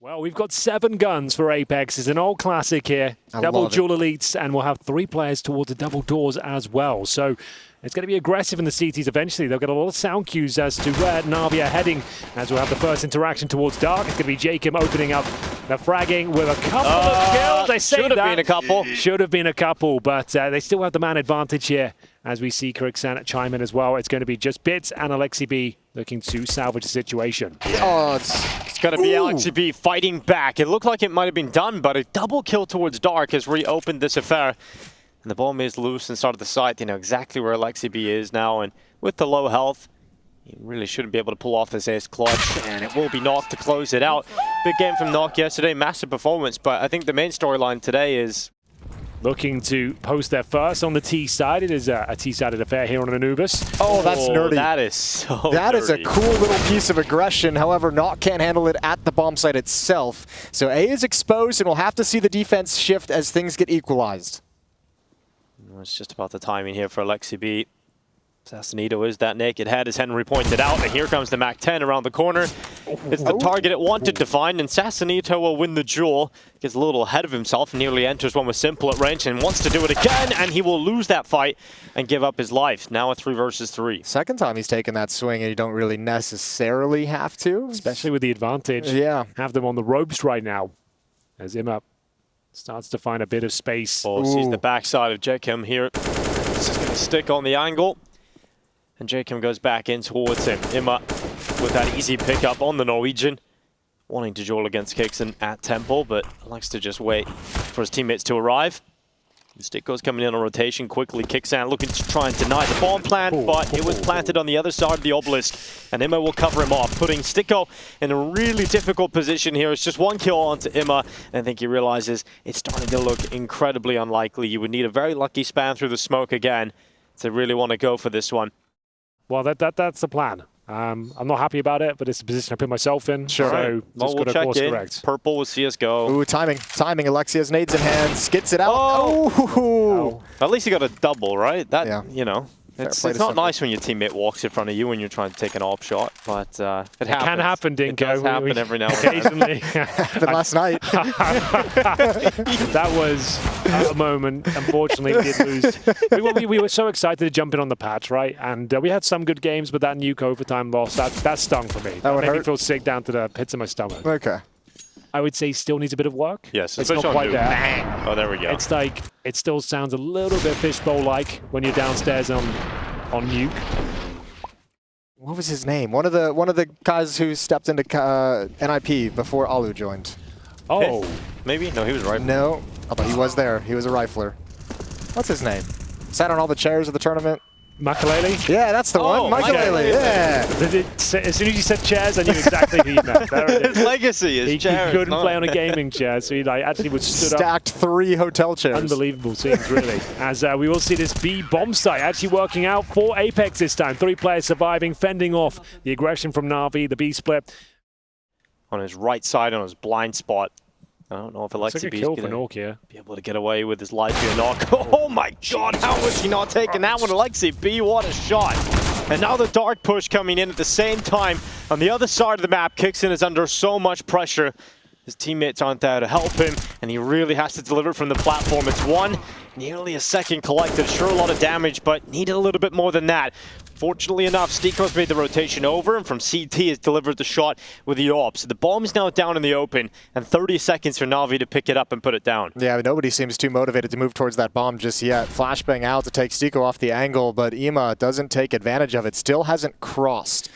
Well, we've got 7 guns for Apeks. It's an old classic here. Double dual elites, and we'll have 3 players towards the double doors as well. So it's going to be aggressive in the CTs eventually. They'll get a lot of sound cues as to where NaVi are heading, as we'll have the first interaction towards Dark. It's going to be Jacob opening up the fragging with a couple of kills. They say should have been a couple. Should have been a couple, but they still have the man advantage here. As we see Kirksan chime in as well, it's going to be just Bits and Alexi B looking to salvage the situation. Oh, it's going to be Alexi B fighting back. It looked like it might have been done, but a double kill towards Dark has reopened this affair. And the bomb is loose inside of the site. They know exactly where Alexi B is now, and with the low health, he really shouldn't be able to pull off this ace clutch, and it will be Knock to close it out. Big game from Knock yesterday, massive performance, but I think the main storyline today is looking to post their first on the T side. It is a T-sided affair here on Anubis. Oh, that's nerdy. That is so That nerdy. is a cool little piece of aggression. However, Knock can't handle it at the bomb site itself. So A is exposed, and we'll have to see the defense shift as things get equalized. It's just about the timing here for Alexi B. Sassanito is that naked head, as Henry pointed out, and here comes the Mac-10 around the corner. It's the target it wanted to find, and Sassanito will win the duel. Gets a little ahead of himself, nearly enters one with Simple at range, and wants to do it again, and he will lose that fight and give up his life. Now a 3 versus 3. Second time he's taken that swing, and you don't really necessarily have to. Especially with the advantage. Yeah. Have them on the ropes right now. As Imma starts to find a bit of space. Oh, sees the backside of Jacob here. This is going to stick on the angle. And Jacob goes back in towards him. Imma with that easy pickup on the Norwegian. Wanting to duel against Kixon at Temple, but likes to just wait for his teammates to arrive. Sticko's coming in on rotation quickly. Kixan looking to try and deny the bomb plant, but it was planted on the other side of the obelisk. And Imma will cover him off, putting Sticko in a really difficult position here. It's just 1 kill onto Imma, and I think he realizes it's starting to look incredibly unlikely. You would need a very lucky spam through the smoke again to really want to go for this one. Well, that's the plan. I'm not happy about it, but it's the position I put myself in. Sure. So Well, we'll got to check course in. correct. Purple with CSGO. Ooh, timing. Alexi has nades in hand, skits it out. Oh! Oh. At least he got a double, right? That, Yeah. you know, it's play to not Simple. nice when your teammate walks in front of you when you're trying to take an op shot, but it happens. It can happen, Dinko. It does happen every now and then. Occasionally. Happened last night. That was a moment. Unfortunately, we did lose. We were so excited to jump in on the patch, right? And we had some good games, but that nuke overtime loss, that stung for me. That would made me hurt. feel sick down to the pits of my stomach. Okay. I would say still needs a bit of work. Yes, it's not especially on quite nuke. there. Bang. Oh, there we go. It's like, it still sounds a little bit fishbowl-like when you're downstairs on nuke. What was his name? One of the guys who stepped into NIP before Alu joined. Oh. Maybe? No, he was right. No, although he was there. He was a rifler. What's his name? Sat on all the chairs of the tournament. Makalele? Yeah, that's the one. Makalele, yeah. As soon as you said chairs, I knew exactly who you meant. There it is. His legacy is He chairs. couldn't play on a gaming chair, so he actually was stood up. Stacked 3 hotel chairs. Unbelievable scenes, really. As we will see this B bomb site actually working out for Apeks this time. 3 players surviving, fending off the aggression from NaVi, the B split. On his right side, on his blind spot. I don't know if It's like Alexi a B is kill going for Nork here. to be able to get away with his life here. Knock. Oh my god, how was he not taking that one? Alexi B, what a shot. And now the dark push coming in at the same time. On the other side of the map, Kixon is under so much pressure. His teammates aren't there to help him, and he really has to deliver from the platform. It's 1, nearly a second collected. Sure, a lot of damage, but needed a little bit more than that. Fortunately enough, Sticko's made the rotation over, and from CT has delivered the shot with the AWP. So the bomb is now down in the open, and 30 seconds for NaVi to pick it up and put it down. Yeah, but nobody seems too motivated to move towards that bomb just yet. Flashbang out to take Sticko off the angle, but Imma doesn't take advantage of it. Still hasn't crossed.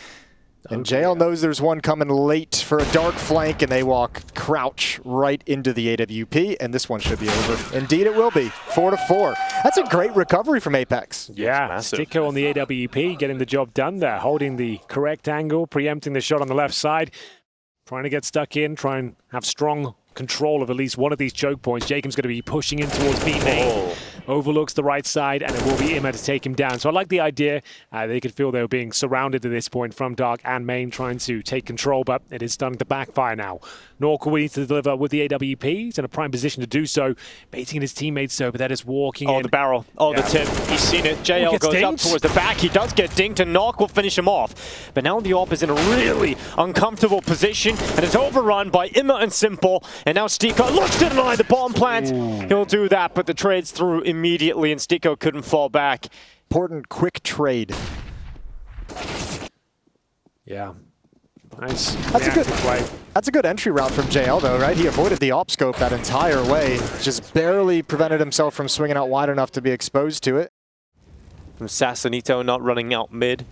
And JL knows there's one coming late for a dark flank, and they walk crouch right into the AWP, and this one should be over. Indeed it will be. 4-4. That's a great recovery from Apeks. Yeah, massive. Sticko on the AWP, getting the job done there, holding the correct angle, preempting the shot on the left side, trying to get stuck in, try and have strong control of at least one of these choke points. Jacob's going to be pushing in towards B main. overlooks the right side, and it will be Imma to take him down. So I like the idea. They could feel they were being surrounded at this point from Dark and Main, trying to take control, but it is starting to backfire now. Nork will need to deliver with the AWP. He's in a prime position to do so, baiting his teammates so, but they're just walking in. The barrel. The tip. He's seen it. JL goes dinked up towards the back. He does get dinked, and Nork will finish him off. But now the AWP is in a really uncomfortable position, and it's overrun by Imma and Simple. And now Stiko looks to deny the bomb plant. Ooh. He'll do that, but the trade's through immediately, and Stiko couldn't fall back. Important quick trade. Yeah. Nice. That's a good entry route from JL though, right? He avoided the op scope that entire way. Just barely prevented himself from swinging out wide enough to be exposed to it. From Sassanito not running out mid.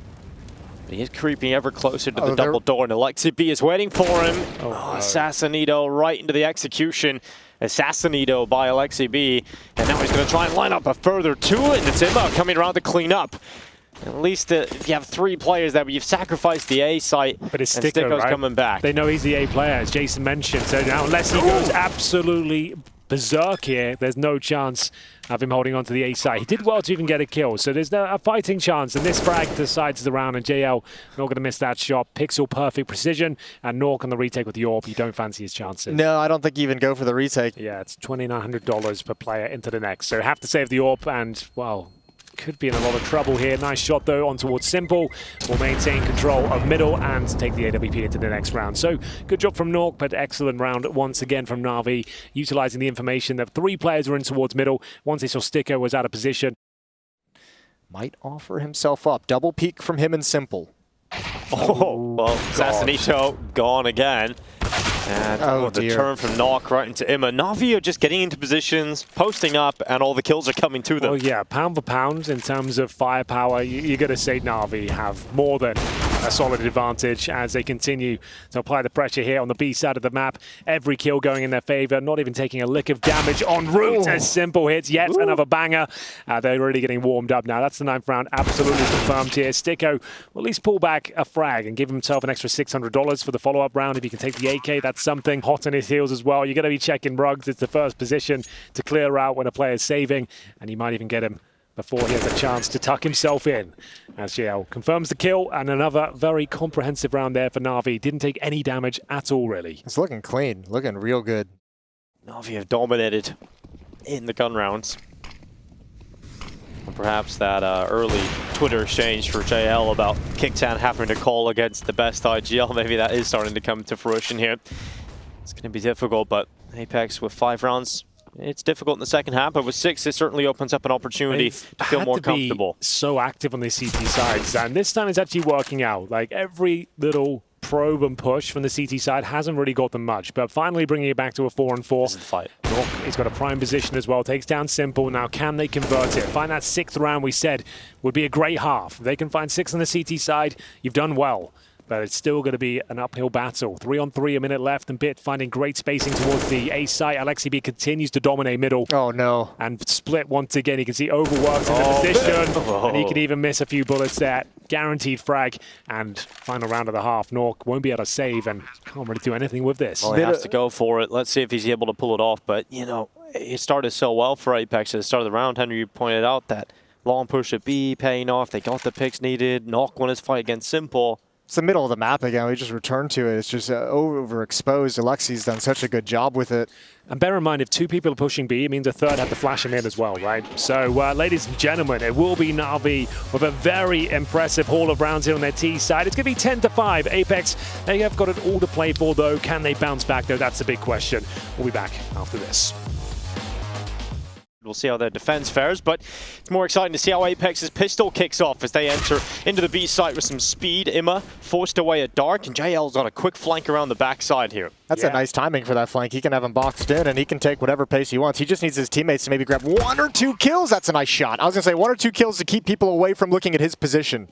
He is creeping ever closer to the double door, and Alexi B is waiting for him. Sassanito right into the execution. Assassinito by Alexi B. And now he's going to try and line up a further two, and it's Imma coming around to clean up. At least if you have 3 players that you've sacrificed the A site, but it's Stiko's right? coming back. They know he's the A player, as Jason mentioned. So now unless he goes absolutely berserk here, there's no chance of him holding on to the A site. He did well to even get a kill, so there's a fighting chance. And this frag decides the round, and JL not going to miss that shot. Pixel perfect precision, and Nork on the retake with the AWP. You don't fancy his chances. No, I don't think you even go for the retake. Yeah, it's $2,900 per player into the next. So have to save the AWP, and well, could be in a lot of trouble here. Nice shot though on towards Simple. Will maintain control of middle and take the AWP into the next round. So good job from Nork, but excellent round once again from NaVi, utilizing the information that 3 players were in towards middle. Once they saw Stiko was out of position. Might offer himself up. Double peek from him and Simple. Well, Sassanito gone again. And the turn from Nork right into Imma. NaVi are just getting into positions, posting up, and all the kills are coming to them. Well, yeah, pound for pound in terms of firepower, you're going to say NaVi have more than a solid advantage as they continue to apply the pressure here on the B side of the map. Every kill going in their favor, not even taking a lick of damage en route as Simple hits yet another banger. They're really getting warmed up now. That's the 9th round, absolutely confirmed here. Stiko will at least pull back a frag and give himself an extra $600 for the follow-up round. If he can take the AK, that's something. Hot on his heels as well. You're going to be checking rugs. It's the first position to clear out when a player's saving, and you might even get him before he has a chance to tuck himself in. As JL confirms the kill, and another very comprehensive round there for NaVi. Didn't take any damage at all, really. It's looking clean, looking real good. NaVi have dominated in the gun rounds. And perhaps that early Twitter exchange for JL about Kicktan having to call against the best IGL, maybe that is starting to come to fruition here. It's going to be difficult, but Apeks with 5 rounds, it's difficult in the second half, but with 6, it certainly opens up an opportunity to feel more comfortable. So active on the CT sides, and this time it's actually working out. Like every little probe and push from the CT side hasn't really got them much, but finally bringing it back to a 4-on-4. This is the fight. Nork, he's got a prime position as well, takes down Simple. Now can they convert it? Find that 6th round we said would be a great half. If they can find 6 on the CT side, you've done well. But it's still going to be an uphill battle. 3-on-3, a minute left, and Bit finding great spacing towards the A site. Alexi B continues to dominate middle. Oh no. And split once again. You can see overworked in the position. And he could even miss a few bullets there. Guaranteed frag. And final round of the half. Nork won't be able to save and can't really do anything with this. Well, he has to go for it. Let's see if he's able to pull it off. But, you know, it started so well for Apeks at the start of the round. Henry, you pointed out that long push at B paying off. They got the picks needed. Nork won his fight against Simple. It's the middle of the map again. We just returned to it. It's just overexposed. Alexi's done such a good job with it. And bear in mind, if 2 people are pushing B, it means a third have to flash him in as well, right? So, ladies and gentlemen, it will be NaVi with a very impressive haul of rounds here on their T side. It's going to be 10-5. Apeks, they have got it all to play for, though. Can they bounce back, though? That's the big question. We'll be back after this. We'll see how their defense fares, but it's more exciting to see how Apex's pistol kicks off as they enter into the B site with some speed. Imma forced away at Dark, and JL's got a quick flank around the backside here. That's a nice timing for that flank. He can have him boxed in, and he can take whatever pace he wants. He just needs his teammates to maybe grab 1 or 2 kills. That's a nice shot. I was going to say 1 or 2 kills to keep people away from looking at his position.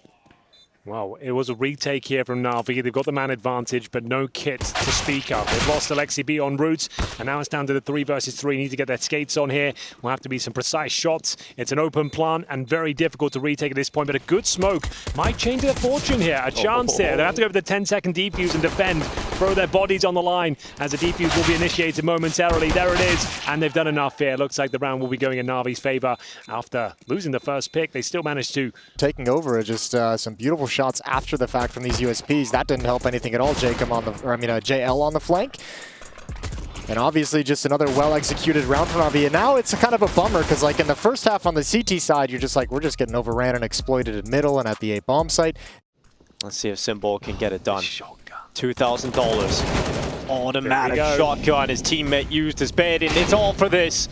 Well, it was a retake here from NaVi. They've got the man advantage, but no kit to speak of. They've lost Alexi B on routes, and now it's down to the 3 versus 3. Need to get their skates on here. Will have to be some precise shots. It's an open plant and very difficult to retake at this point, but a good smoke might change their fortune here. A chance here. They have to go for the 10-second defuse and defend. throw their bodies on the line as the defuse will be initiated momentarily. There it is, and they've done enough here. Looks like the round will be going in NaVi's favor after losing the first pick. They still managed to taking over. Just some beautiful shots after the fact from these USPs. That didn't help anything at all. Jacob on the, JL on the flank. And obviously just another well-executed round for NaVi. And now it's a kind of a bummer because like in the first half on the CT side, you're just like, we're just getting overran and exploited in middle and at the A bomb site. Let's see if Symbol can get it done. $2,000. Automatic shotgun. His teammate used his bait, and it's all for this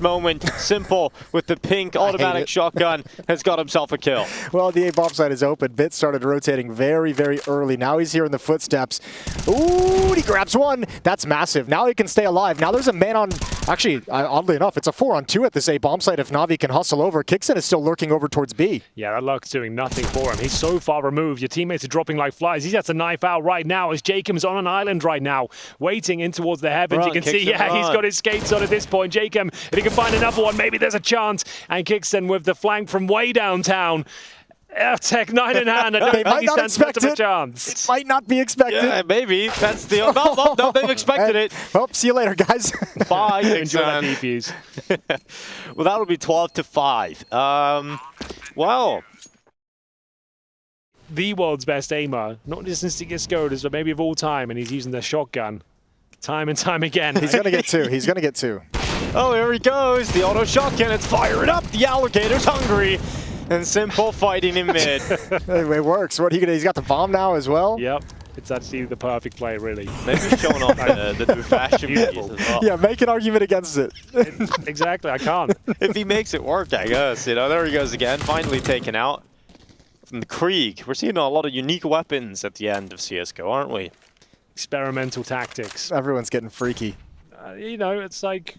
moment. Simple with the pink automatic shotgun has got himself a kill. Well, the A bomb site is open. Bit started rotating very, very early. Now he's here in the footsteps. Ooh, he grabs one. That's massive. Now he can stay alive. Now there's a man on, actually, oddly enough, it's a 4-on-2 at this A bomb site if NaVi can hustle over. Kixon is still lurking over towards B. Yeah, that luck's doing nothing for him. He's so far removed. Your teammates are dropping like flies. He's got to knife out right now as Jacob's on an island right now, waiting in towards the heavens. You can see, he's got his skates on at this point. Jacob, if he can find another one, maybe there's a chance. And Kixon with the flank from way downtown. Tech 9 in hand. I don't think he stands much of a chance. It might not be expected. Yeah, maybe. That's the... No, they've expected it. Well, see you later, guys. Bye. Enjoy that defuse. Well, that'll be 12-5. Well... The world's best aimer, not just in CSGO, but maybe of all time, and he's using the shotgun time and time again. He's going to get two. He's going to get two. Oh, here he goes. The auto shotgun. It's firing up. The alligator's hungry. And Simple fighting in mid. It works. What, he's got the bomb now as well? Yep. It's actually the perfect play, really. Maybe showing off the new fashion piece as well. Yeah, make an argument against it. Exactly, I can't. If he makes it work, I guess. You know, there he goes again. Finally taken out. From the Krieg, we're seeing a lot of unique weapons at the end of CSGO, aren't we? Experimental tactics. Everyone's getting freaky. You know, it's like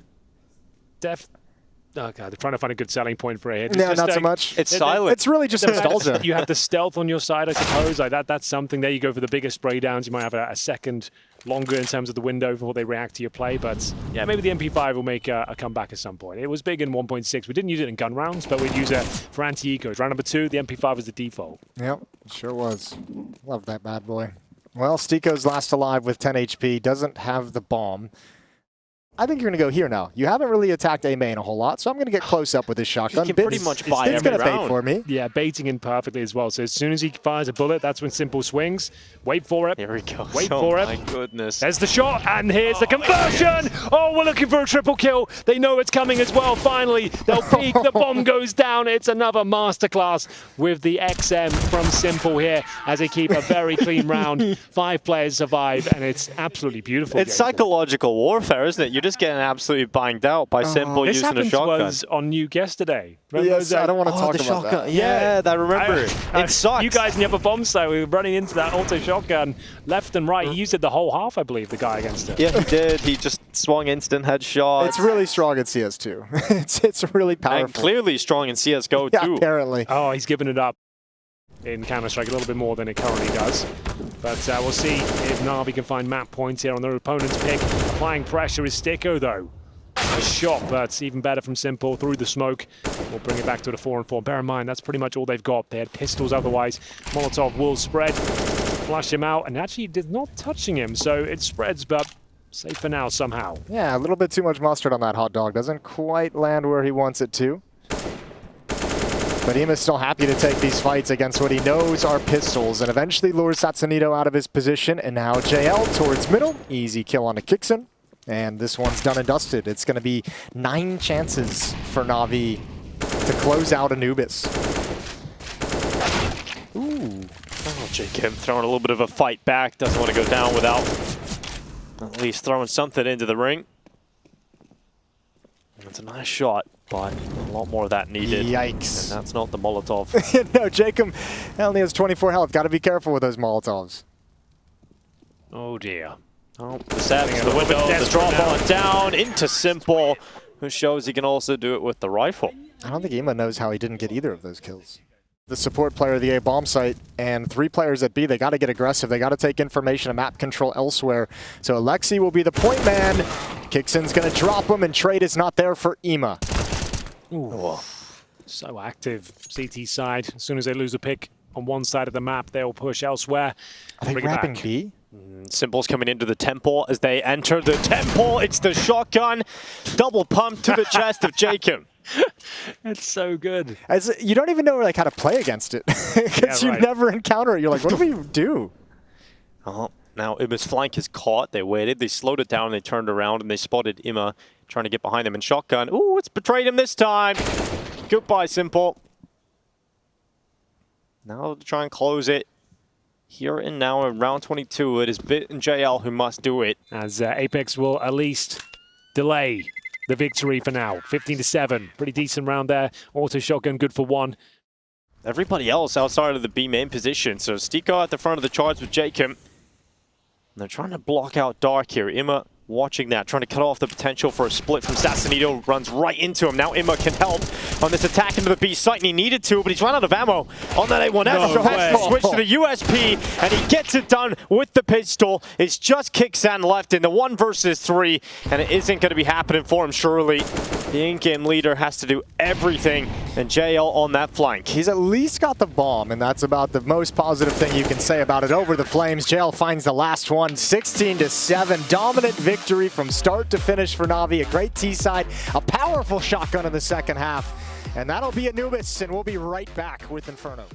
oh god, they're trying to find a good selling point for it. No, not so much. It's silent. It's really just nostalgia. You have the stealth on your side, I suppose. Like that's something. There you go for the bigger spray downs. You might have a second longer in terms of the window before they react to your play. But yeah, maybe the MP5 will make a comeback at some point. It was big in 1.6. We didn't use it in gun rounds, but we'd use it for anti-ecos. Round number 2, the MP5 was the default. Yep, it sure was. Love that bad boy. Well, Stiko's last alive with 10 HP. Doesn't have the bomb. I think you're going to go here now. You haven't really attacked A main a whole lot, so I'm going to get close up with this shotgun. You can pretty much buy it's every going to bait round. for me. Yeah, baiting in perfectly as well. So as soon as he fires a bullet, that's when Simple swings. Wait for it. Here he goes. Wait for it. My goodness. There's the shot, and here's the conversion! Oh, we're looking for a triple kill. They know it's coming as well. Finally, they'll peek. The bomb goes down. It's another masterclass with the XM from Simple here as they keep a very clean round. 5 players survive, and it's absolutely beautiful. It's psychological warfare, isn't it? You're just getting absolutely banged out by Simple using a shotgun. This was on Nuke yesterday. Yes, I don't want to talk about that. Yeah, I remember it. It sucks. You guys in the upper bomb site, we were running into that auto shotgun left and right. He used it the whole half, I believe, the guy against it. Yeah, he did. He just swung instant headshot. It's really strong at CS2. it's really powerful. And clearly strong in CSGO yeah, too. Apparently. Oh, he's given it up in Counter-Strike a little bit more than it currently does. But we'll see if NaVi can find map points here on their opponent's pick. Applying pressure is Stiko, though. Nice shot, but even better from Simple through the smoke. We'll bring it back to the 4-on-4. Bear in mind, that's pretty much all they've got. They had pistols otherwise. Molotov will spread, flush him out, and actually did not touching him, so it spreads, but safe for now somehow. Yeah, a little bit too much mustard on that hot dog. Doesn't quite land where he wants it to. But Ima's still happy to take these fights against what he knows are pistols, and eventually lures Satsunito out of his position, and now JL towards middle. Easy kill on a Kixon. And this one's done and dusted. It's going to be 9 chances for NaVi to close out Anubis. Ooh. Oh, Jacob throwing a little bit of a fight back. Doesn't want to go down without at least throwing something into the ring. It's a nice shot, but a lot more of that needed. Yikes. And that's not the Molotov. No, Jacob only has 24 health. Got to be careful with those Molotovs. Oh, dear. Oh, the Savage, the window, the drop on down into Simple, who shows he can also do it with the rifle. I don't think Ima knows how he didn't get either of those kills. The support player of the A bomb site and 3 players at B, they got to get aggressive. They got to take information and map control elsewhere. So Alexi will be the point man. Kixon's going to drop him, and trade is not there for Ima. Ooh. So active, CT side. As soon as they lose a pick on one side of the map, they'll push elsewhere. Are they Bring it wrapping back. B? Simple's coming into the temple. As they enter the temple, it's the shotgun. Double pump to the chest of Jacob. It's so good. You don't even know like how to play against it. Because you never encounter it. You're like, what do we do? Oh, now Ima's flank is caught. They waited. They slowed it down. They turned around and they spotted Ima trying to get behind them in shotgun. Ooh, it's betrayed him this time. Goodbye, Simple. Now to try and close it. Here and now in round 22, it is Bit and JL who must do it. As Apeks will at least delay the victory for now. 15-7. Pretty decent round there. Auto shotgun good for 1. Everybody else outside of the B main position. So Stiko at the front of the charge with Jacob. And they're trying to block out Dark here. Ima watching that, trying to cut off the potential for a split from Sassanito. Runs right into him. Now Ima can help on this attack into the B site, and he needed to, but he's run out of ammo on that A1S. So has to switch to the USP, and he gets it done with the pistol. It's just Kixan left in the 1 versus 3, and it isn't going to be happening for him, surely. The in-game leader has to do everything, and JL on that flank. He's at least got the bomb, and that's about the most positive thing you can say about it. Over the flames, JL finds the last one, 16-7. Dominant victory from start to finish for NaVi. A great T-side, a powerful shotgun in the second half. And that'll be Anubis, and we'll be right back with Inferno.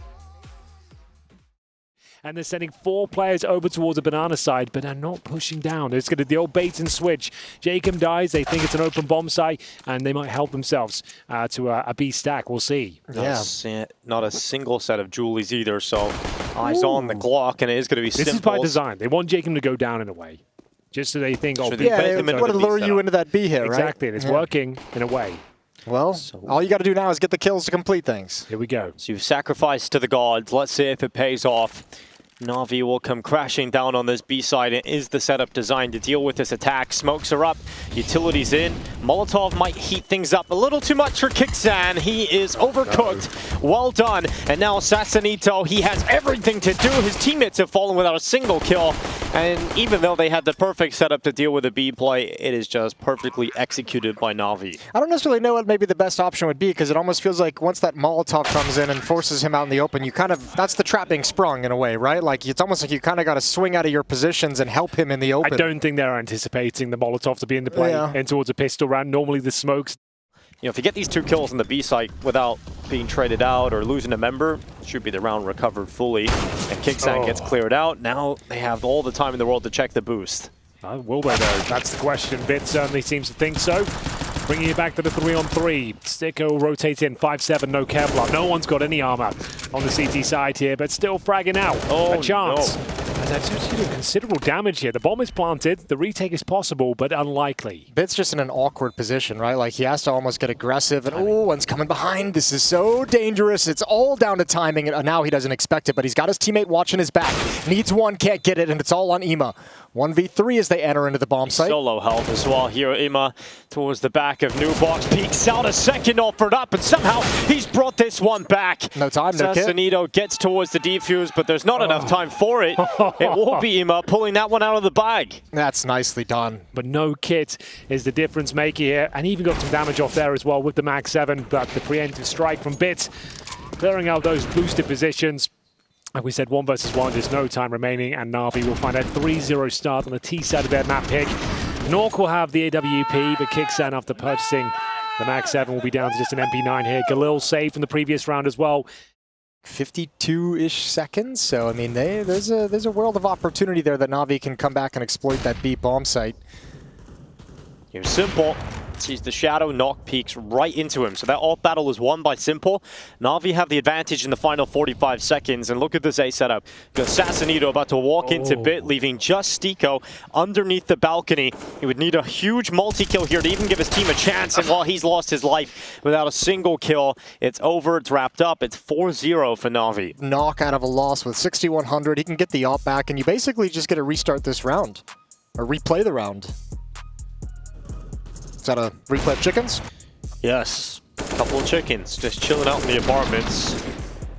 And they're sending 4 players over towards the banana side, but are not pushing down. It's going to the old bait and switch. Jacob dies. They think it's an open bomb site, and they might help themselves to a B stack. We'll see. Not a single set of Julies either, so eyes on the Glock, and it is going to be simple. This is by design. They want Jacob to go down in a way, just so they think, oh, they want to lure you into that B here, right? Exactly, and it's working in a way. Well, all you got to do now is get the kills to complete things. Here we go. So you've sacrificed to the gods. Let's see if it pays off. NaVi will come crashing down on this B side. It is the setup designed to deal with this attack. Smokes are up, utilities in. Molotov might heat things up a little too much for Kixan. He is overcooked. Well done. And now Sassanito, he has everything to do. His teammates have fallen without a single kill. And even though they had the perfect setup to deal with the B play, it is just perfectly executed by NaVi. I don't necessarily know what maybe the best option would be, because it almost feels like once that Molotov comes in and forces him out in the open, you kind of, that's the trap being sprung in a way, right? Like, it's almost like you kind of got to swing out of your positions and help him in the open. I don't think they're anticipating the Molotov to be in the play and towards a pistol round. Normally the smokes. You know, if you get these 2 kills on the B site without being traded out or losing a member, should be the round recovered fully. And Kixan gets cleared out. Now they have all the time in the world to check the boost. Will they though? That's the question. Bit certainly seems to think so. Bringing it back to the 3-on-3. Stiko rotates in 5-7, no Kevlar. No one's got any armor on the CT side here, but still fragging out. A chance. And that's just doing considerable damage here. The bomb is planted. The retake is possible, but unlikely. Bit's just in an awkward position, right? Like, he has to almost get aggressive. And, one's coming behind. This is so dangerous. It's all down to timing. And now he doesn't expect it, but he's got his teammate watching his back. Needs one, can't get it, and it's all on Ima. 1v3 as they enter into the bomb site. Solo help as well here. Ima towards the back of New Box. Peeks out a second offered up, and somehow he's brought this one back. No time, no kit. Sassanito gets towards the defuse, but there's not enough time for it. It will be Ima pulling that one out of the bag. That's nicely done. But no kit is the difference maker here, and even got some damage off there as well with the Mag 7, but the preemptive strike from Bit, clearing out those boosted positions. Like we said, 1 versus 1, there's no time remaining, and NaVi will find a 3-0 start on the T side of their map pick. Nork will have the AWP, but Kixan, after purchasing the Mag 7, will be down to just an MP9 here. Galil saved from the previous round as well. 52-ish seconds, so I mean, there's a world of opportunity there that NaVi can come back and exploit that B bomb site. Here's Simple. Sees the shadow, Knock peeks right into him. So that alt battle is won by Simple. NaVi have the advantage in the final 45 seconds. And look at this A setup. Got Sassanito about to walk into Bit, leaving just Stiko underneath the balcony. He would need a huge multi-kill here to even give his team a chance. And while he's lost his life without a single kill, it's over, it's wrapped up. It's 4-0 for NaVi. Knock out of a loss with 6,100. He can get the op back, and you basically just get to restart this round. Or replay the round. Is that a replay of chickens? Yes, a couple of chickens just chilling out in the apartments.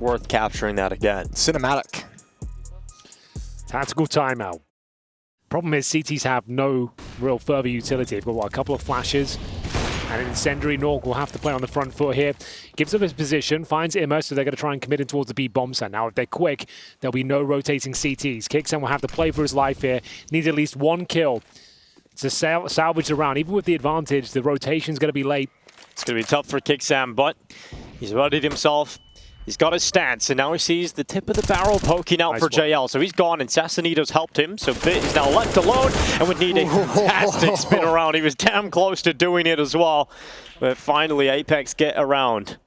Worth capturing that again. Cinematic. Tactical timeout. Problem is CTs have no real further utility. They've got, what, a couple of flashes. And Incendiary Nork will have to play on the front foot here. Gives up his position, finds Imma, so they're going to try and commit in towards the B bomb site. Now, if they're quick, there'll be no rotating CTs. Kixan will have to play for his life here. Needs at least one kill to salvage the round. Even with the advantage, the rotation's going to be late. It's going to be tough for Kixan, but he's readied himself. He's got his stance, and now he sees the tip of the barrel poking out for JL. So he's gone, and Sassanito's helped him. So Bit is now left alone, and would need a fantastic spin around. He was damn close to doing it as well. But finally, Apeks get around.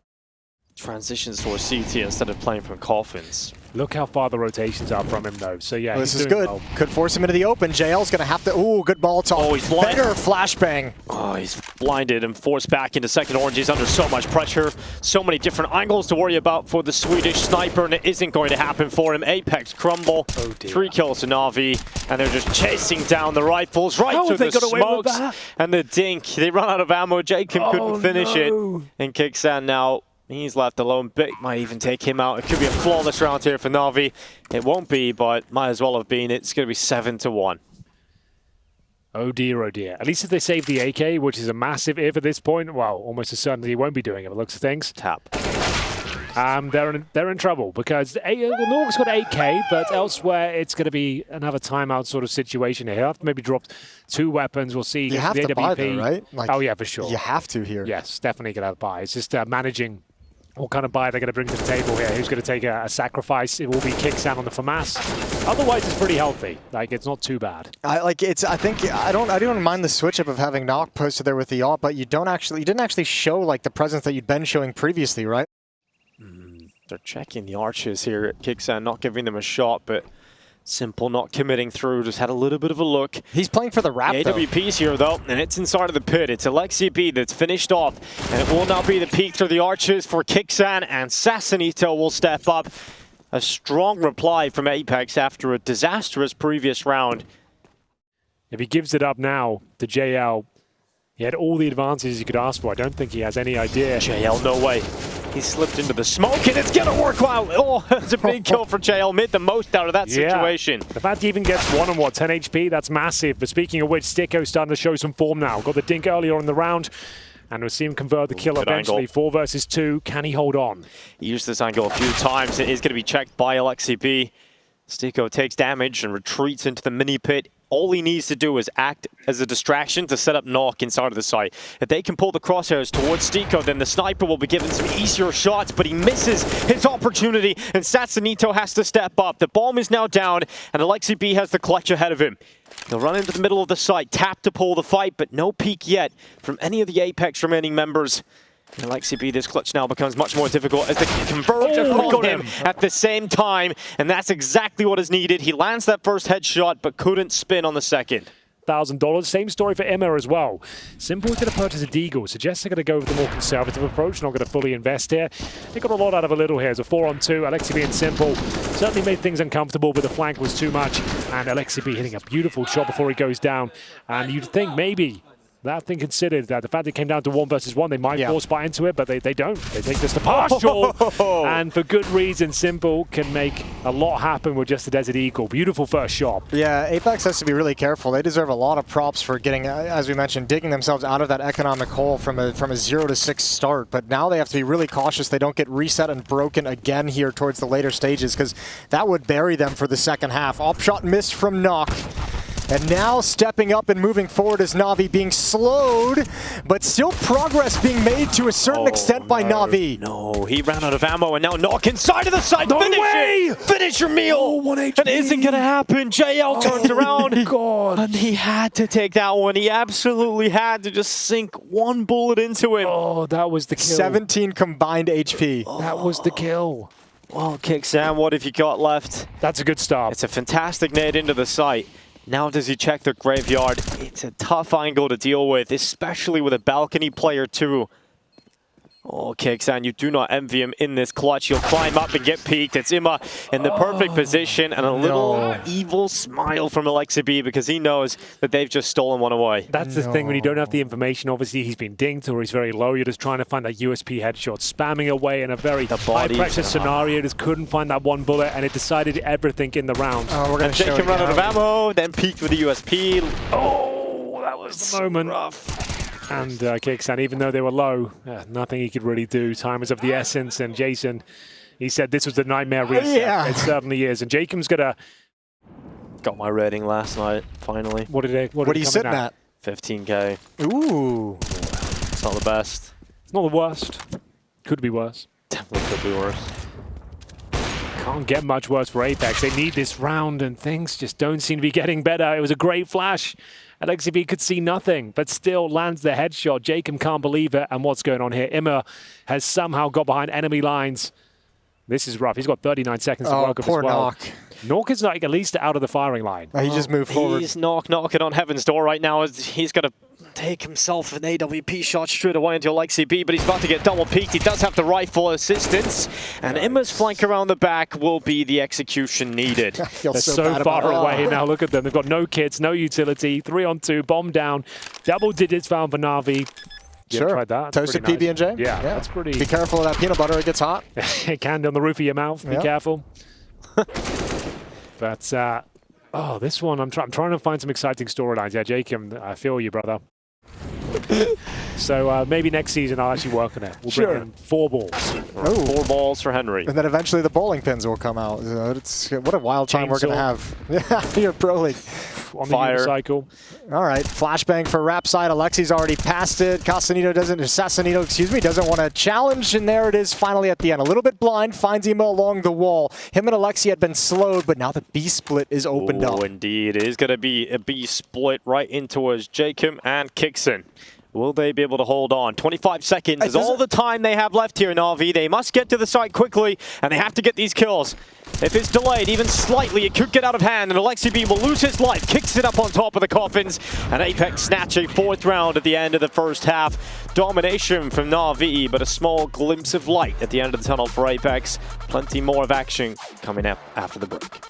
Transitions towards CT instead of playing from coffins. Look how far the rotations are from him, though. So, yeah, this is good. Well. Could force him into the open. JL's going to have to... Ooh, good ball talk. Oh, he's blind. Better flashbang. Oh, he's blinded and forced back into second orange. He's under so much pressure. So many different angles to worry about for the Swedish sniper, and it isn't going to happen for him. Apeks crumble. Oh, 3 kills to NaVi, and they're just chasing down the rifles right through the smokes and the dink. They run out of ammo. Jacob couldn't finish it. And Kixan now... He's left alone. Bit might even take him out. It could be a flawless round here for NaVi. It won't be, but might as well have been. It's going to be 7-1. Oh dear, oh dear. At least if they save the AK, which is a massive if at this point, well, almost a certainty he won't be doing it, by the looks of things. Tap. They're in trouble because the Nork's got 8K, but elsewhere it's going to be another timeout sort of situation here. He'll have to maybe drop 2 weapons. We'll see. You have to buy though, right? Like, oh yeah, for sure. You have to here. Yes, definitely going to buy. It's just managing what kind of buy they're going to bring to the table here. Who's going to take a sacrifice? It will be Kixan on the FAMAS. Otherwise, it's pretty healthy. Like, it's not too bad. I don't mind the switch up of having Knock posted there with the AWP, but you didn't actually show like the presence that you'd been showing previously, right? They're checking the arches here at Kixan, not giving them a shot, but Simple not committing through, just had a little bit of a look. He's playing for the wrap, though. AWP's here, though, and it's inside of the pit. It's Alexi B that's finished off, and it will not be the peek through the arches for Kixan, and Sassanito will step up. A strong reply from Apeks after a disastrous previous round. If he gives it up now to JL, he had all the advantages he could ask for. I don't think he has any idea. JL, no way. He slipped into the smoke, and it's going to work well. Oh, it's a big kill for JL. Made the most out of that situation. The fact he even gets 10 HP, that's massive. But speaking of which, Sticko's starting to show some form now. Got the dink earlier in the round, and we'll see him convert the kill eventually. Angle. 4 versus 2. Can he hold on? He used this angle a few times. It is going to be checked by Alexi B. Sticko takes damage and retreats into the mini pit. All he needs to do is act as a distraction to set up Knock inside of the site. If they can pull the crosshairs towards Sticko, then the sniper will be given some easier shots, but he misses his opportunity, and Sassanito has to step up. The bomb is now down, and Alexi B has the clutch ahead of him. He'll run into the middle of the site, tap to pull the fight, but no peek yet from any of the Apeks remaining members. And Alexi B, this clutch now becomes much more difficult as they converge on him at the same time, and that's exactly what is needed. He lands that first headshot, but couldn't spin on the second. $1,000. Same story for Imma as well. Simple is going to purchase a Deagle. Suggests they're going to go with the more conservative approach, not going to fully invest here. They got a lot out of a little here. It's a 4-on-2. Alexi B and Simple certainly made things uncomfortable, but the flank was too much. And Alexi B hitting a beautiful shot before he goes down. And you'd think maybe, that thing considered, that the fact it came down to 1 versus 1, they might force buy into it, but they don't. They take just a partial. And for good reason, Simple can make a lot happen with just a Desert Eagle. Beautiful first shot. Yeah, Apeks has to be really careful. They deserve a lot of props for getting, as we mentioned, digging themselves out of that economic hole from a 0-6 start. But now they have to be really cautious they don't get reset and broken again here towards the later stages, because that would bury them for the second half. Op shot missed from Knock. And now stepping up and moving forward is NaVi, being slowed, but still progress being made to a certain extent by NaVi. No, he ran out of ammo, and now Knock inside of the site. Finish it! Finish your meal! Oh, 1 HP. That isn't going to happen. JL turns around. God. And he had to take that one. He absolutely had to just sink 1 bullet into him. Oh, that was the kill. 17 combined HP. That was the kill. Well, Kixan, what have you got left? That's a good start. It's a fantastic nade into the site. Now does he check the graveyard? It's a tough angle to deal with, especially with a balcony player too. Oh, Kixan, you do not envy him in this clutch. He'll climb up and get peeked. It's Imma in the perfect position, and a little evil smile from Alexi B because he knows that they've just stolen one away. That's the thing, when you don't have the information, obviously he's been dinged or he's very low, you're just trying to find that USP headshot, spamming away in a very high-pressure scenario, just couldn't find that 1 bullet, and it decided everything in the round. Oh, we're going to show Jake run out of ammo, then peeked with the USP. Oh, that was the moment. Rough. And Kicks, and even though they were low, nothing he could really do. Time was of the essence, and Jason, he said this was the nightmare reset. Yeah. It certainly is. And Jacob's gonna... Got my rating last night, finally. What are you sitting at? 15K. Ooh. It's not the best. It's not the worst. Could be worse. Definitely could be worse. Can't get much worse for Apeks. They need this round, and things just don't seem to be getting better. It was a great flash. Alexi could see nothing, but still lands the headshot. Jacob can't believe it. And what's going on here? Imma has somehow got behind enemy lines. This is rough. He's got 39 seconds to work with as well. Poor Knock. Knock is like at least out of the firing line. He just moved forward. He's knocking on Heaven's door right now. He's got to take himself an AWP shot straight away into Alexi B, but he's about to get double peeked. He does have the rifle assistance, and Imma's flank around the back will be the execution needed. I feel They're so so bad far about away it. now. Look at them. They've got no kits, no utility. 3-on-2, bomb down. Double digits found for NaVi. Sure. Tried that. Toasted Pretty nice. PB&J? Yeah, that's pretty... Be careful of that peanut butter. It gets hot. It can on the roof of your mouth. Be careful. But, oh, this one, I'm trying to find some exciting storylines. Yeah, Jacob, I feel you, brother. So maybe next season I'll actually work on it. We'll bring in 4 balls. Oh. 4 balls for Henry. And then eventually the bowling pins will come out. What a wild time we're going to have. Yeah, your Pro League. On the unicycle. All right, flashbang for Rap side. Alexi's already passed it. Sassanito, doesn't want to challenge, and there it is finally at the end. A little bit blind, finds Emo along the wall. Him and Alexi had been slowed, but now the B split is opened up. Oh, indeed. It is going to be a B split right in towards Jacob and Kixon. Will they be able to hold on? 25 seconds is all the time they have left here in NaVi. They must get to the site quickly, and they have to get these kills. If it's delayed even slightly, it could get out of hand, and Alexi B will lose his life. Kicks it up on top of the coffins, and Apeks snatch a 4th round at the end of the first half. Domination from NaVi, but a small glimpse of light at the end of the tunnel for Apeks. Plenty more of action coming up after the break.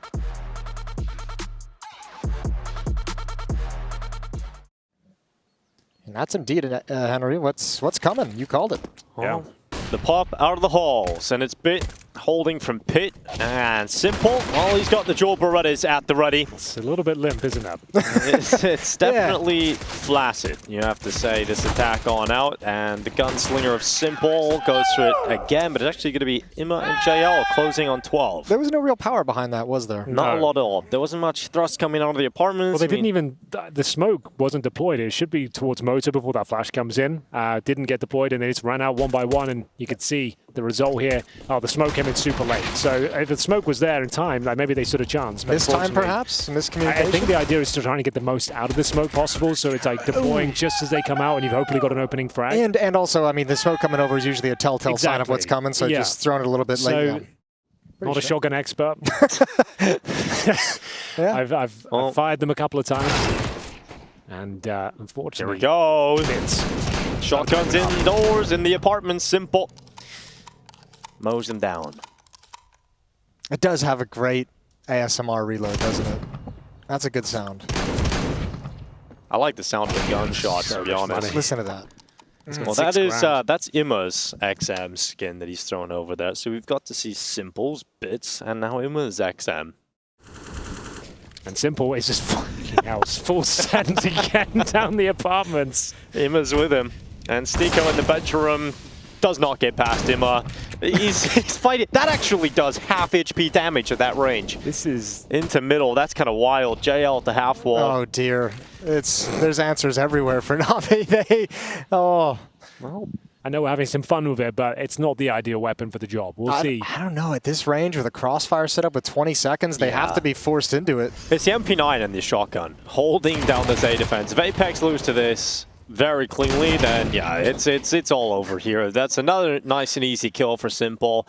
And that's indeed, Henry. What's coming? You called it. Yeah. The pop out of the halls, and it's Bit holding from Pit, and Simple, well, he's got the dual Berettas at the ready. It's a little bit limp, isn't it? It's definitely flaccid, you have to say, this attack on out, and the gunslinger of Simple goes for it again, but it's actually going to be Imma and JL closing on 12. There was no real power behind that, was there? Not a lot at all. There wasn't much thrust coming out of the apartments. Well, they didn't even... The smoke wasn't deployed. It should be towards motor before that flash comes in. Didn't get deployed, and they just ran out one by one, and you could see the result here. Oh, the smoke came in super late. So if the smoke was there in time, like maybe they stood a chance. This time, perhaps? Miscommunication? I think the idea is to try and get the most out of the smoke possible, so it's like deploying just as they come out, and you've hopefully got an opening frag. And also, I mean, the smoke coming over is usually a telltale sign of what's coming, so just throwing it a little bit late. Not a shotgun expert. I've fired them a couple of times. And unfortunately... Here we go. Shotguns indoors in the apartment. Simple. Mows them down. It does have a great ASMR reload, doesn't it? That's a good sound. I like the sound of a gunshot, to be honest. Listen to that. Well, that's Imma's XM skin that he's thrown over there. So we've got to see Simple's Bits, and now Imma's XM. And Simple is just fucking out full send again down the apartments. Imma's with him. And Stiko in the bedroom does not get past Imma. He's fighting. That actually does half HP damage at that range. This is... Into middle. That's kind of wild. JL at the half wall. Oh, dear. There's answers everywhere for NaVi. Well, I know we're having some fun with it, but it's not the ideal weapon for the job. We'll see. I don't know. At this range with a crossfire setup with 20 seconds, they have to be forced into it. It's the MP9 and the shotgun holding down this A defense. If Apeks lose to this very cleanly, then yeah, it's all over here. That's another nice and easy kill for Simple.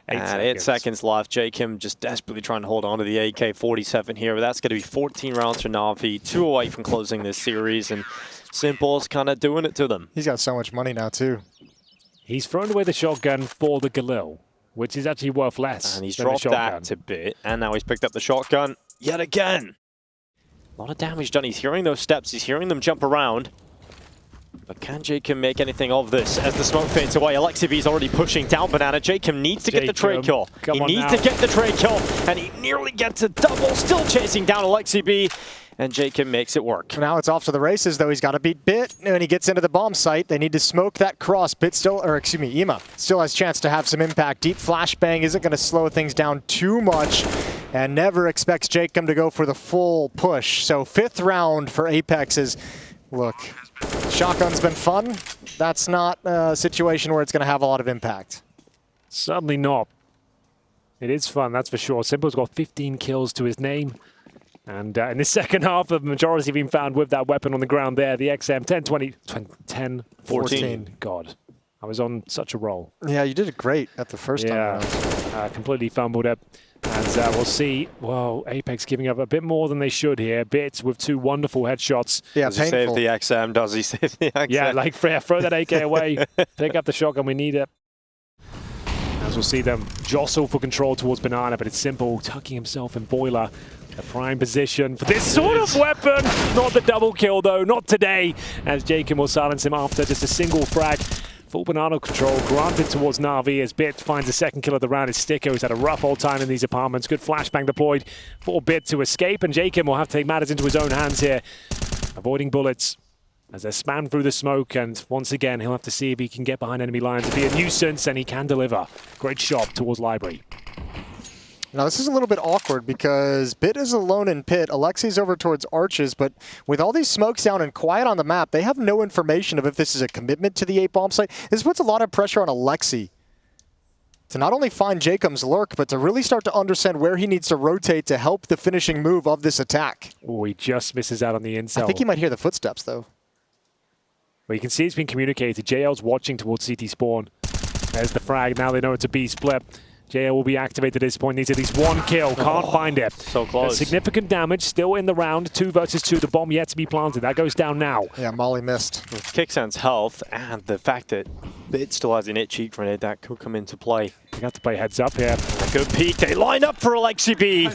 And 8 seconds left. Jacob just desperately trying to hold on to the AK-47 here, but that's going to be 14 rounds for NaVi, 2 away from closing this series, and Simple's kind of doing it to them. He's got so much money now, too. He's thrown away the shotgun for the Galil, which is actually worth less. And he's dropped that a bit, and now he's picked up the shotgun yet again. A lot of damage done. He's hearing those steps. He's hearing them jump around. But can Jacob make anything of this as the smoke fades away? Alexi B's already pushing down Banana. Jacob needs to get the trade kill. He needs to get the trade kill, and he nearly gets a double. Still chasing down Alexi B. and Jacob makes it work. Now it's off to the races, though. He's got to beat Bit. When he gets into the bomb site, they need to smoke that cross. Bit still, or excuse me, EMA still has a chance to have some impact. Deep flashbang isn't going to slow things down too much, and never expects Jacob to go for the full push. So 5th round for Apeks is, look, shotgun's been fun. That's not a situation where it's going to have a lot of impact. Certainly not. It is fun, that's for sure. Simple's got 15 kills to his name. And in the second half, the majority have been found with that weapon on the ground there. The XM 10, 14. God, I was on such a roll. Yeah, you did it great at the first time around. Completely fumbled it. And we'll see, well, Apeks giving up a bit more than they should here. Bits with 2 wonderful headshots. Yeah, does he save the XM? Does he save the XM? Yeah, like throw that AK away, pick up the shotgun, we need it. As we'll see them jostle for control towards Banana, but it's Simple tucking himself in Boiler. A prime position for this sort of weapon. Not the double kill, though. Not today. As Jacob will silence him after just a single frag. Full Banana control granted towards NaVi as Bit finds the 2nd kill of the round. His Sticker, who's had a rough old time in these apartments. Good flashbang deployed for Bit to escape. And Jacob will have to take matters into his own hands here. Avoiding bullets as they're spammed through the smoke. And once again, he'll have to see if he can get behind enemy lines. It'll be a nuisance, and he can deliver. Great shot towards Library. Now, this is a little bit awkward because Bit is alone in pit. Alexi's over towards Arches, but with all these smokes down and quiet on the map, they have no information of if this is a commitment to the 8 bomb site. This puts a lot of pressure on Alexi to not only find Jacob's lurk, but to really start to understand where he needs to rotate to help the finishing move of this attack. Oh, he just misses out on the incel. I think he might hear the footsteps, though. Well, you can see it's been communicated. JL's watching towards CT spawn. There's the frag. Now they know it's a B split. JL will be activated at this point. Needs at least 1 kill. Can't find it. So close. Significant damage still in the round. 2 versus 2. The bomb yet to be planted. That goes down now. Yeah, Molly missed. With Kicksan's health and the fact that Bit still has an itchy grenade, that could come into play. You have to play heads up here. A good peek. They line up for Alexi B.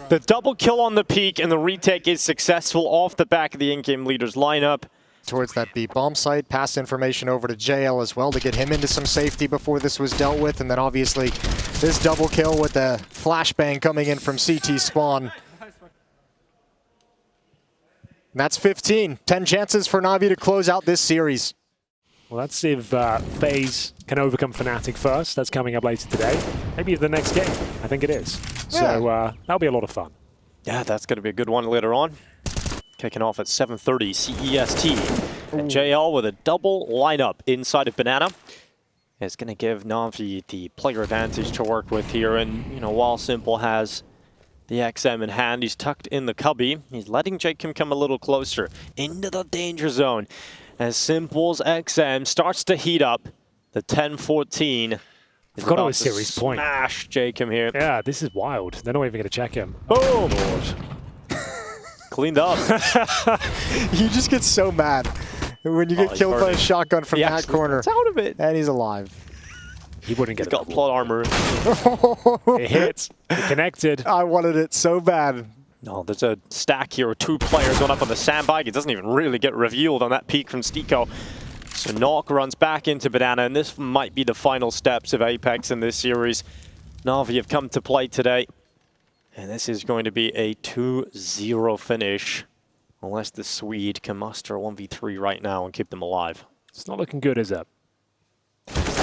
The double kill on the peak, and the retake is successful off the back of the in-game leader's lineup. Towards that B bomb site, pass information over to JL as well to get him into some safety before this was dealt with, and then obviously this double kill with the flashbang coming in from CT spawn. And that's 15. 10 chances for NaVi to close out this series. Well, let's see if FaZe can overcome Fnatic first. That's coming up later today. Maybe the next game. I think it is. Yeah. So that'll be a lot of fun. Yeah, that's going to be a good one later on. Kicking off at 7:30 CEST. And JL with a double lineup inside of Banana. It's going to give NaVi the player advantage to work with here. And, you know, while Simple has the XM in hand, he's tucked in the cubby. He's letting Jacob come a little closer into the danger zone. As Simple's XM starts to heat up, the 10-14 is Forgot it about was to series point. smash Jacob here. Yeah, this is wild. They're not even going to check him. Boom! Oh, Lord. Cleaned up. You just get so mad when you get killed by a shotgun from that corner. It's out of it. And he's alive. He wouldn't get He's got double. plot armor. It hits. It connected. I wanted it so bad. No, there's a stack here with 2 players going up on the sandbag. It doesn't even really get revealed on that peek from Stiko. So Knock runs back into Banana, and this might be the final steps of Apeks in this series. NaVi have come to play today. And this is going to be a 2-0 finish, unless the Swede can muster a 1v3 right now and keep them alive. It's not looking good, is it?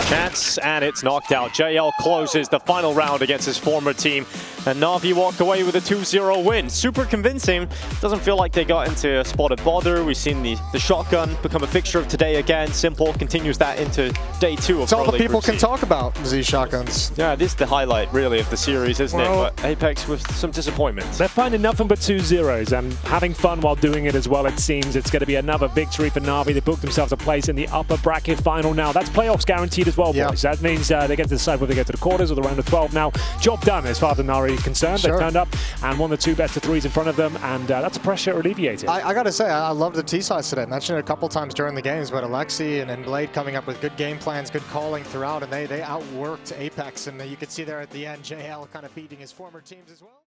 Chance, and it's knocked out. JL closes the final round against his former team, and NaVi walk away with a 2-0 win. Super convincing. Doesn't feel like they got into a spotted bother. We've seen the shotgun become a fixture of today again. Simple continues that into day 2 of It's all Pro the League people Group can C. talk about, these shotguns. Yeah, this is the highlight, really, of the series, isn't Well, it? But Apeks with some disappointments. They're finding nothing but 2-0s and having fun while doing it as well, it seems. It's going to be another victory for NaVi. They booked themselves a place in the upper bracket final now. That's playoffs guaranteed as well, boys. That means they get to decide whether they get to the quarters or the round of 12 now. Job done as far as NaVi is concerned. Sure. They've turned up and won the 2 best of 3s in front of them, and that's pressure alleviated. I got to say, I love the T-sides today. I mentioned it a couple times during the games, but Alexi and Blade coming up with good game plans, good calling throughout, and they outworked Apeks, and you could see there at the end, JL kind of beating his former teams as well.